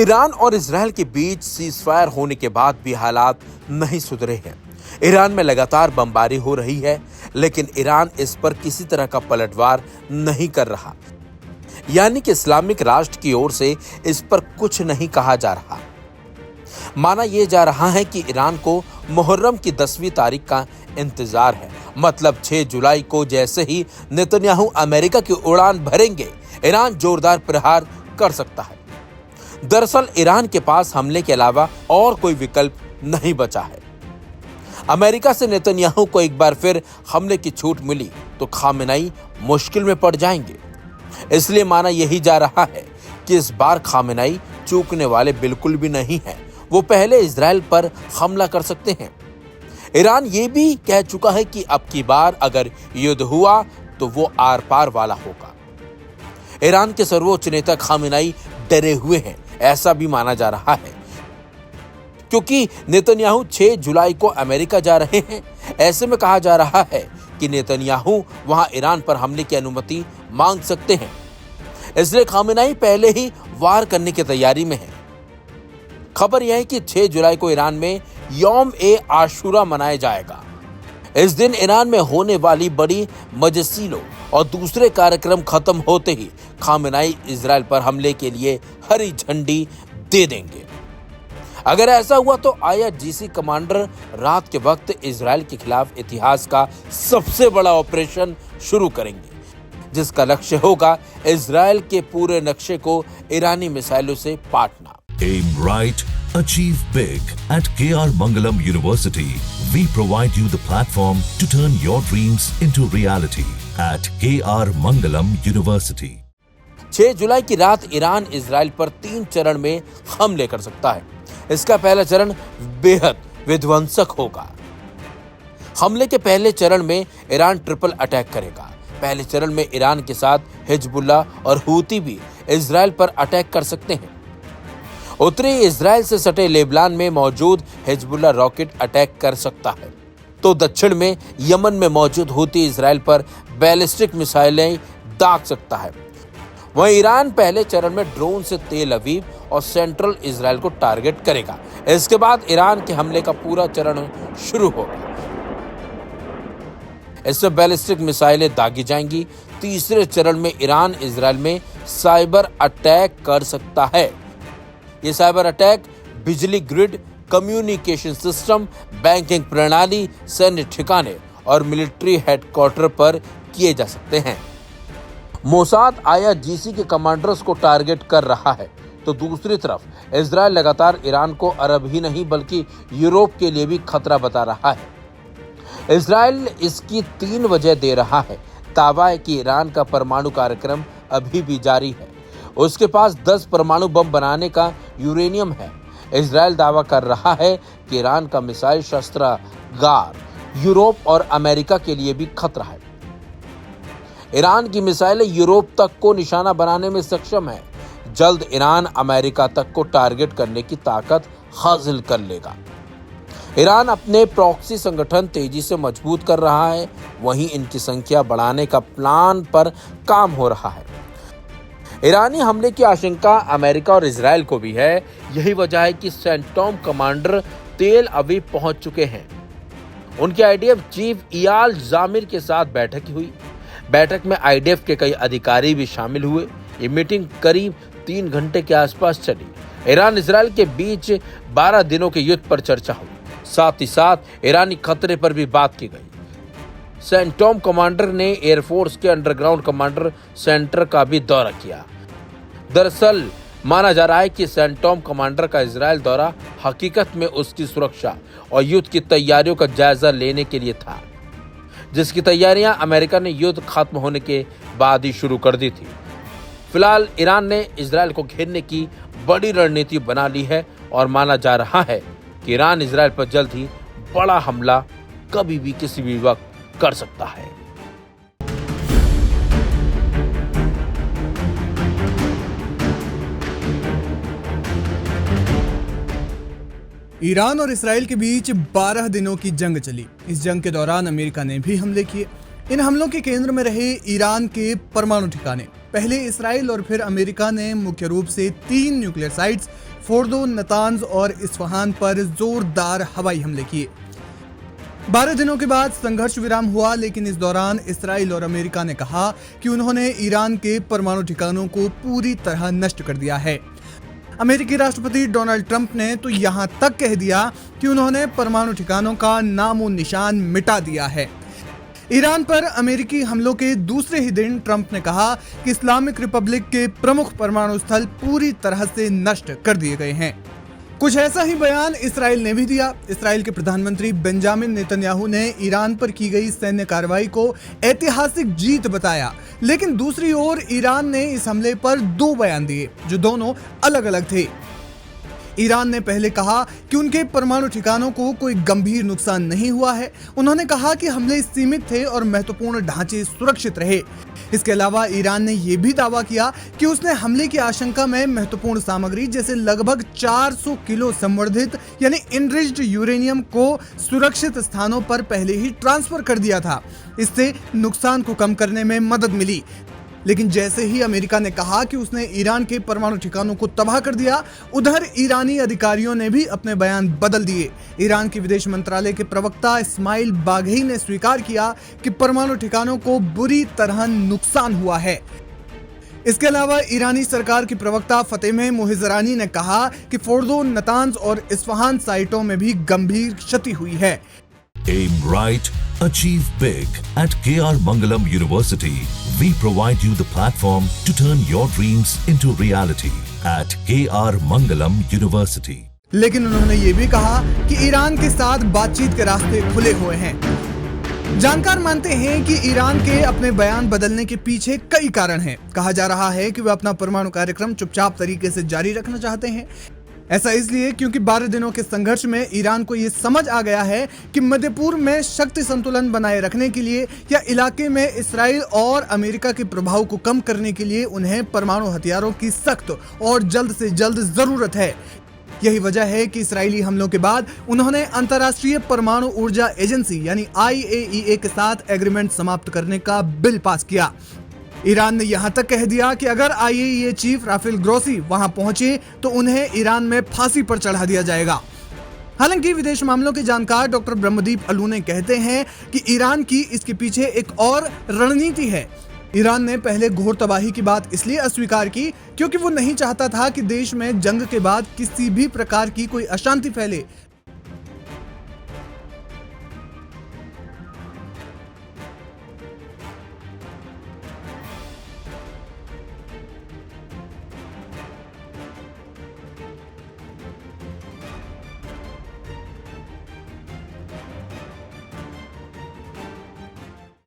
Iran और Israel के बीच ceasefire होने के बाद भी हालात नहीं सुधरे हैं। ईरान में लगातार बमबारी हो रही है, लेकिन ईरान इस पर किसी तरह का पलटवार नहीं कर रहा। यानी कि इस्लामिक राष्ट्र की ओर से इस पर कुछ नहीं कहा जा रहा। माना यह जा रहा है कि ईरान को मुहर्रम की 10वीं तारीख का इंतजार है। मतलब 6 जुलाई को जैसे ही नेतन्याहू अमेरिका की उड़ान भरेंगे, ईरान जोरदार प्रहार कर सकता है। दरअसल ईरान के पास हमले के अलावा और कोई विकल्प नहीं बचा है। अमेरिका से नेतन्याहू को एक बार फिर हमले की छूट मिली तो खामेनेई मुश्किल में पड़ जाएंगे। इसलिए माना यही जा रहा है कि इस बार खामेनेई चूकने वाले बिल्कुल भी नहीं है। वो पहले इजराइल पर हमला कर सकते हैं। ईरान ये भी कह चुका है कि अब की बार अगर युद्ध हुआ तो वो आर पार वाला होगा। ईरान के सर्वोच्च नेता खामेनेई डरे हुए हैं, ऐसा भी माना जा रहा है, क्योंकि नेतन्याहू 6 जुलाई को अमेरिका जा रहे हैं। ऐसे में कहा जा रहा है कि नेतन्याहू वहां ईरान पर हमले की अनुमति मांग सकते हैं। इसलिए खामेनेई पहले ही वार करने की तैयारी में है। खबर यह है कि 6 जुलाई को ईरान में यौम ए आशुरा मनाया जाएगा। इस दिन ईरान में होने वाली बड़ी मजलिसों और दूसरे कार्यक्रम खत्म होते ही खामेनेई इजराइल पर हमले के लिए हरी झंडी दे देंगे। अगर ऐसा हुआ तो IRGC कमांडर रात के वक्त इजराइल के खिलाफ इतिहास का सबसे बड़ा ऑपरेशन शुरू करेंगे, जिसका लक्ष्य होगा इजराइल के पूरे नक्शे को ईरानी मिसाइलों से Patna. Aim right, achieve big. At KR Mangalam University, we provide you the platform to turn your dreams into reality. At KR Mangalam University. 6 जुलाई की रात ईरान इजराइल पर 3 चरण में हमले कर सकता है। इसका पहला चरण बेहद विध्वंसक होगा। हमले के पहले चरण में ईरान ट्रिपल अटैक करेगा। पहले चरण में ईरान के साथ हिजबुल्लाह और हूती भी इजराइल पर अटैक कर सकते हैं। उत्तरी इजराइल से सटे लेबनान में मौजूद हिजबुल्लाह रॉकेट अटैक कर सकता है, तो दक्षिण में यमन में मौजूद हूती इजराइल पर बैलिस्टिक मिसाइलें दाग सकता है। वहीं ईरान पहले चरण में ड्रोन से तेल अवीव और सेंट्रल इजराइल को टारगेट करेगा। इसके बाद ईरान के हमले का पूरा चरण शुरू होगा। इसमें बैलिस्टिक मिसाइलें दागी जाएंगी। तीसरे चरण में ईरान इजराइल में साइबर अटैक कर सकता है। ये साइबर अटैक बिजली ग्रिड, कम्युनिकेशन सिस्टम, बैंकिंग प्रणाली, सैन्य ठिकाने और मिलिट्री हेडक्वार्टर पर किए जा सकते हैं। मोसाद IRGC के कमांडर्स को टारगेट कर रहा है, तो दूसरी तरफ इजराइल लगातार ईरान को अरब ही नहीं बल्कि यूरोप के लिए भी खतरा बता रहा है। इजराइल इसकी 3 वजह दे रहा है। दावा है कि ईरान का परमाणु कार्यक्रम अभी भी जारी है। उसके पास 10 परमाणु बम बनाने का यूरेनियम है। इजराइल दावा कर रहा है कि ईरान का मिसाइल शस्त्रागार यूरोप और अमेरिका के लिए भी खतरा है। ईरान की मिसाइलें यूरोप तक को निशाना बनाने में सक्षम है। जल्द ईरान अमेरिका तक को टारगेट करने की ताकत हासिल कर लेगा। ईरान अपने प्रॉक्सी संगठन तेजी से मजबूत कर रहा है, वहीं इनकी संख्या बढ़ाने का प्लान पर काम हो रहा है। ईरानी हमले की आशंका अमेरिका और इजराइल को भी है। यही वजह है कि सेंटॉम कमांडर तेल अवीव पहुंच चुके हैं। उनके IDF चीफ इयाल जामिर के साथ बैठक हुई। बैठक में IDF के कई अधिकारी भी शामिल हुए। ये मीटिंग करीब 3 घंटे के आसपास चली। ईरान इजराइल के बीच 12 दिनों के युद्ध पर चर्चा हुई। साथ ही साथ ईरानी खतरे पर भी बात की गई। सेंटॉम कमांडर ने एयरफोर्स के अंडरग्राउंड कमांडर सेंटर का भी दौरा किया। दरअसल माना जा रहा है कि सेंटॉम कमांडर का इजराइल दौरा हकीकत में उसकी सुरक्षा और युद्ध की तैयारियों का जायजा लेने के लिए था, जिसकी तैयारियां अमेरिका ने युद्ध खत्म होने के बाद ही शुरू कर दी थी। फिलहाल ईरान ने इजराइल को घेरने की बड़ी रणनीति बना ली है और माना जा रहा है कि ईरान इजराइल पर जल्द ही बड़ा हमला कभी भी किसी भी वक्त कर सकता है। ईरान और इसराइल के बीच 12 दिनों की जंग चली। इस जंग के दौरान अमेरिका ने भी हमले किए। इन हमलों के केंद्र में रहे ईरान के परमाणु ठिकाने। पहले इसराइल और फिर अमेरिका ने मुख्य रूप से 3 न्यूक्लियर साइट्स फोर्दो, नतांज और इस्फहान पर जोरदार हवाई हमले किए। 12 दिनों के बाद संघर्ष विराम हुआ, लेकिन इस दौरान इसराइल और अमेरिका ने कहा कि उन्होंने ईरान के परमाणु ठिकानों को पूरी तरह नष्ट कर दिया है। अमेरिकी राष्ट्रपति डोनाल्ड ट्रंप ने तो यहां तक कह दिया कि उन्होंने परमाणु ठिकानों का नामो निशान मिटा दिया है। ईरान पर अमेरिकी हमलों के दूसरे ही दिन ट्रंप ने कहा कि इस्लामिक रिपब्लिक के प्रमुख परमाणु स्थल पूरी तरह से नष्ट कर दिए गए हैं। कुछ ऐसा ही बयान इसराइल ने भी दिया। इसराइल के प्रधानमंत्री बेंजामिन नेतन्याहू ने ईरान पर की गई सैन्य कार्रवाई को ऐतिहासिक जीत बताया, लेकिन दूसरी ओर ईरान ने इस हमले पर 2 बयान दिए जो दोनों अलग अलग थे। ईरान ने पहले कहा कि उनके परमाणु ठिकानों को कोई गंभीर नुकसान नहीं हुआ है। उन्होंने कहा कि हमले सीमित थे और महत्वपूर्ण ढांचे सुरक्षित रहे। इसके अलावा ईरान ने यह भी दावा किया कि उसने हमले की आशंका में महत्वपूर्ण सामग्री जैसे लगभग 400 किलो संवर्धित यानी इनरिच्ड यूरेनियम को सुरक्षित स्थानों पर पहले ही ट्रांसफर कर दिया था। इससे नुकसान को कम करने में मदद मिली। लेकिन जैसे ही अमेरिका ने कहा कि उसने ईरान के परमाणु ठिकानों को तबाह कर दिया, उधर ईरानी अधिकारियों ने भी अपने बयान बदल दिए। ईरान के विदेश मंत्रालय के प्रवक्ता इस्माइल बाघई ने स्वीकार किया कि परमाणु ठिकानों को बुरी तरह नुकसान हुआ है। इसके अलावा ईरानी सरकार की प्रवक्ता फतेह मोहिजरानी ने कहा कि फोर्दो, नतांज और इस्फहान साइटों में भी गंभीर क्षति हुई है। Aim right, achieve big. At KR Mangalam University, we provide you the platform to turn your dreams into reality. At KR Mangalam University. लेकिन उन्होंने ये भी कहा कि ईरान के साथ बातचीत के रास्ते खुले हुए हैं। जानकार मानते हैं कि ईरान के अपने बयान बदलने के पीछे कई कारण हैं। कहा जा रहा है कि वे अपना परमाणु कार्यक्रम चुपचाप तरीके से जारी रखना चाहते हैं। ऐसा इसलिए क्योंकि 12 दिनों के संघर्ष में ईरान को यह समझ आ गया है कि मध्य पूर्व में शक्ति संतुलन बनाए रखने के लिए या इलाके में इसराइल और अमेरिका के प्रभाव को कम करने के लिए उन्हें परमाणु हथियारों की सख्त और जल्द से जल्द जरूरत है। यही वजह है कि इस्राएली हमलों के बाद उन्होंने अंतर्राष्ट्रीय परमाणु ऊर्जा एजेंसी यानी IAEA के साथ एग्रीमेंट समाप्त करने का बिल पास किया। ईरान ने यहां तक कह दिया कि अगर IAEA चीफ राफेल ग्रोसी वहां पहुंचे तो उन्हें ईरान में फांसी पर चढ़ा दिया जाएगा। हालांकि विदेश मामलों के जानकार डॉक्टर ब्रह्मदीप अलूने कहते हैं कि ईरान की इसके पीछे एक और रणनीति है। ईरान ने पहले घोर तबाही की बात इसलिए अस्वीकार की क्योंकि वो नहीं चाहता था कि देश में जंग के बाद किसी भी प्रकार की कोई अशांति फैले,